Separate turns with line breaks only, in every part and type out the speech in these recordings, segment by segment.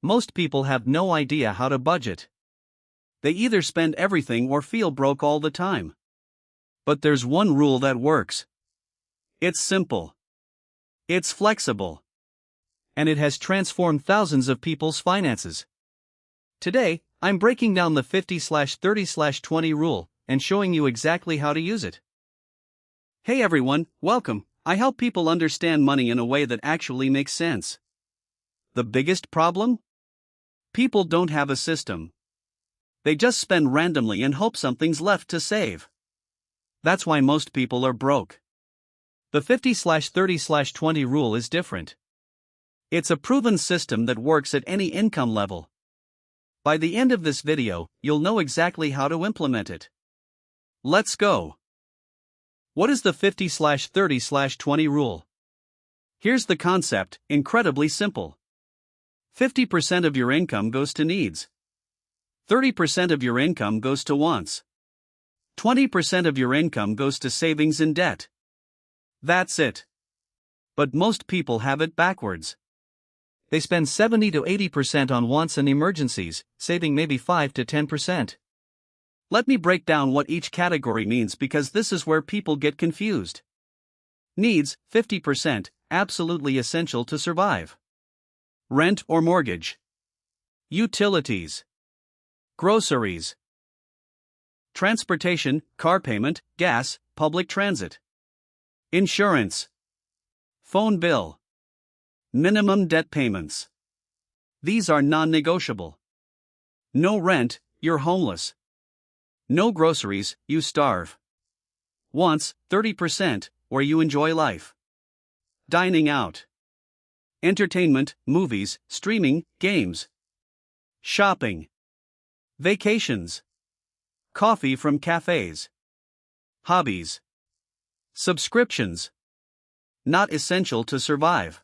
Most people have no idea how to budget. They either spend everything or feel broke all the time. But there's one rule that works. It's simple. It's flexible. And it has transformed thousands of people's finances. Today, I'm breaking down the 50/30/20 rule and showing you exactly how to use it. Hey everyone, welcome. I help people understand money in a way that actually makes sense. The biggest problem? People don't have a system. They just spend randomly and hope something's left to save. That's why most people are broke. The 50/30/20 rule is different. It's a proven system that works at any income level. By the end of this video, you'll know exactly how to implement it. Let's go. What is the 50/30/20 rule? Here's the concept, incredibly simple. 50% of your income goes to needs. 30% of your income goes to wants. 20% of your income goes to savings and debt. That's it. But most people have it backwards. They spend 70 to 80% on wants and emergencies, saving maybe 5 to 10%. Let me break down what each category means because this is where people get confused. Needs, 50%, absolutely essential to survive. Rent or mortgage. Utilities. Groceries. Transportation, car payment, gas, public transit. Insurance. Phone bill. Minimum debt payments. These are non-negotiable. No rent, you're homeless. No groceries, you starve. Wants, 30%, where you enjoy life. Dining out. Entertainment, movies, streaming, games. Shopping. Vacations. Coffee from cafes. Hobbies. Subscriptions. Not essential to survive,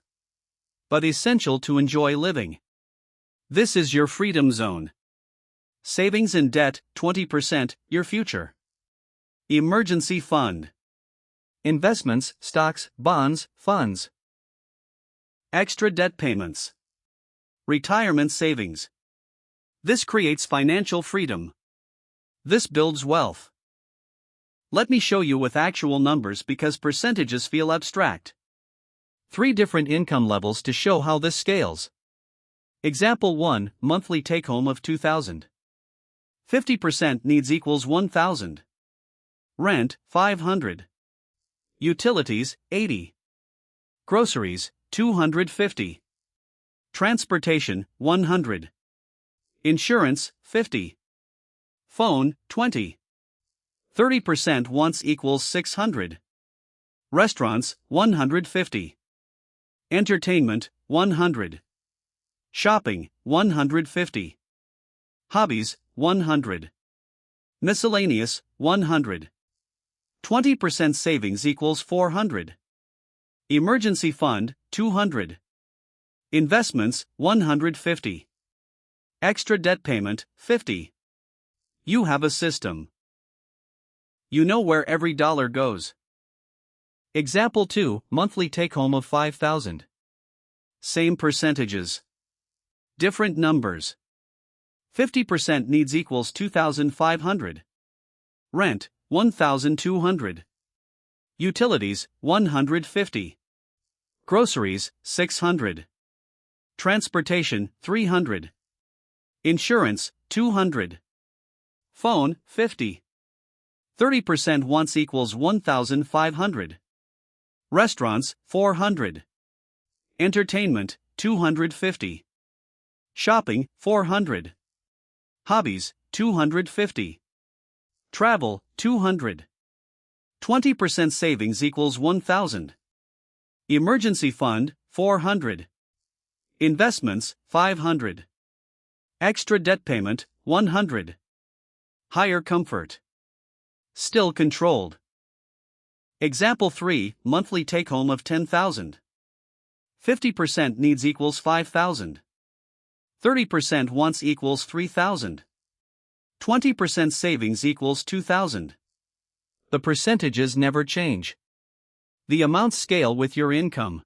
but essential to enjoy living. This is your freedom zone. Savings and debt, 20%, your future. Emergency fund. Investments, stocks, bonds, funds. Extra debt payments. Retirement savings. This creates financial freedom. This builds wealth. Let me show you with actual numbers because percentages feel abstract. 3 different income levels to show how this scales. Example 1, monthly take-home of $2,000. 50% needs equals $1,000. Rent, $500. Utilities, $80. Groceries, $250. Transportation, $100. Insurance, $50. Phone, $20. 30% wants equals $600. Restaurants, $150. Entertainment, $100. Shopping, $150. Hobbies, $100. Miscellaneous, $100. 20% savings equals $400. Emergency fund, $200. Investments, $150. Extra debt payment, $50. You have a system. You know where every dollar goes. Example 2, monthly take-home of $5,000. Same percentages. Different numbers. 50% needs equals $2,500. Rent, $1,200. Utilities, $150. Groceries, $600. Transportation, $300. Insurance, $200. Phone, $50. 30% wants equals $1,500. Restaurants, $400. Entertainment, $250. Shopping, $400. Hobbies, $250. Travel, $200. 20% savings equals $1,000. Emergency fund, $400. Investments, $500. Extra debt payment, $100. Higher comfort. Still controlled. Example 3, monthly take-home of $10,000. 50% needs equals $5,000. 30% wants equals $3,000. 20% savings equals $2,000. The percentages never change. The amounts scale with your income.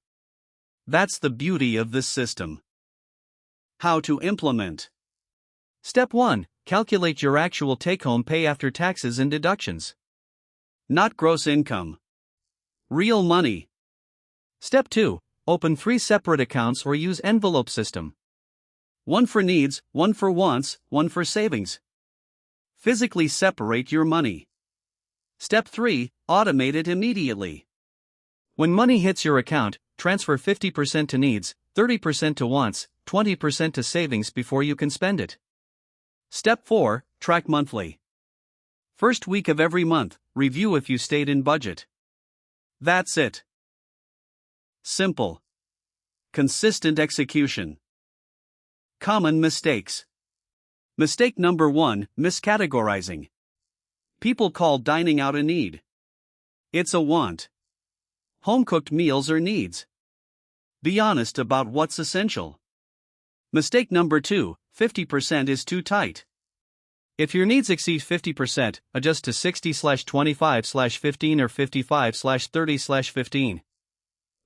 That's the beauty of this system. How to implement.
Step 1. Calculate your actual take-home pay after taxes and deductions.
Not gross income. Real money.
Step 2. Open 3 separate accounts or use envelope system.
One for needs, one for wants, one for savings. Physically separate your money. Step 3. Automate it immediately.
When money hits your account, transfer 50% to needs, 30% to wants, 20% to savings before you can spend it.
Step 4. Track monthly. First week of every month, review if you stayed in budget. That's it. Simple. Consistent execution. Common mistakes. Mistake number 1, miscategorizing. People call dining out a need. It's a want. Home-cooked meals are needs. Be honest about what's essential. Mistake number 2, 50% is too tight.
If your needs exceed 50%, adjust to 60/25/15 or 55/30/15.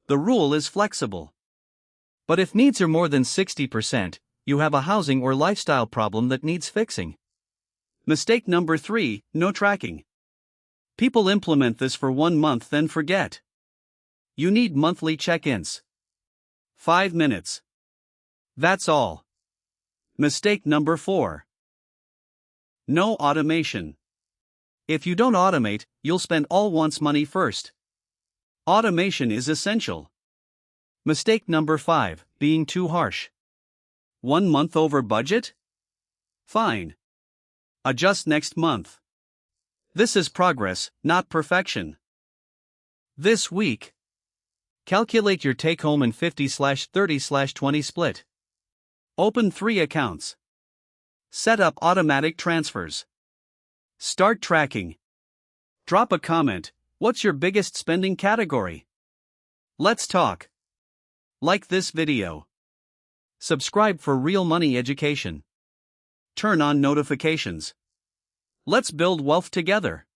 The rule is flexible.
But if needs are more than 60%, you have a housing or lifestyle problem that needs fixing.
Mistake number 3, no tracking. People implement this for 1 month then forget. You need monthly check-ins. 5 minutes. That's all. Mistake number 4. No automation.
If you don't automate, you'll spend all wants money first.
Automation is essential.
Mistake number 5, being too harsh.
1 month over budget? Fine. Adjust next month. This is progress, not perfection. This week.
Calculate your take-home in 50/30/20 split.
Open 3 accounts. Set up automatic transfers. Start tracking. Drop a comment. What's your biggest spending category? Let's talk. Like this video.
Subscribe for real money education.
Turn on notifications. Let's build wealth together.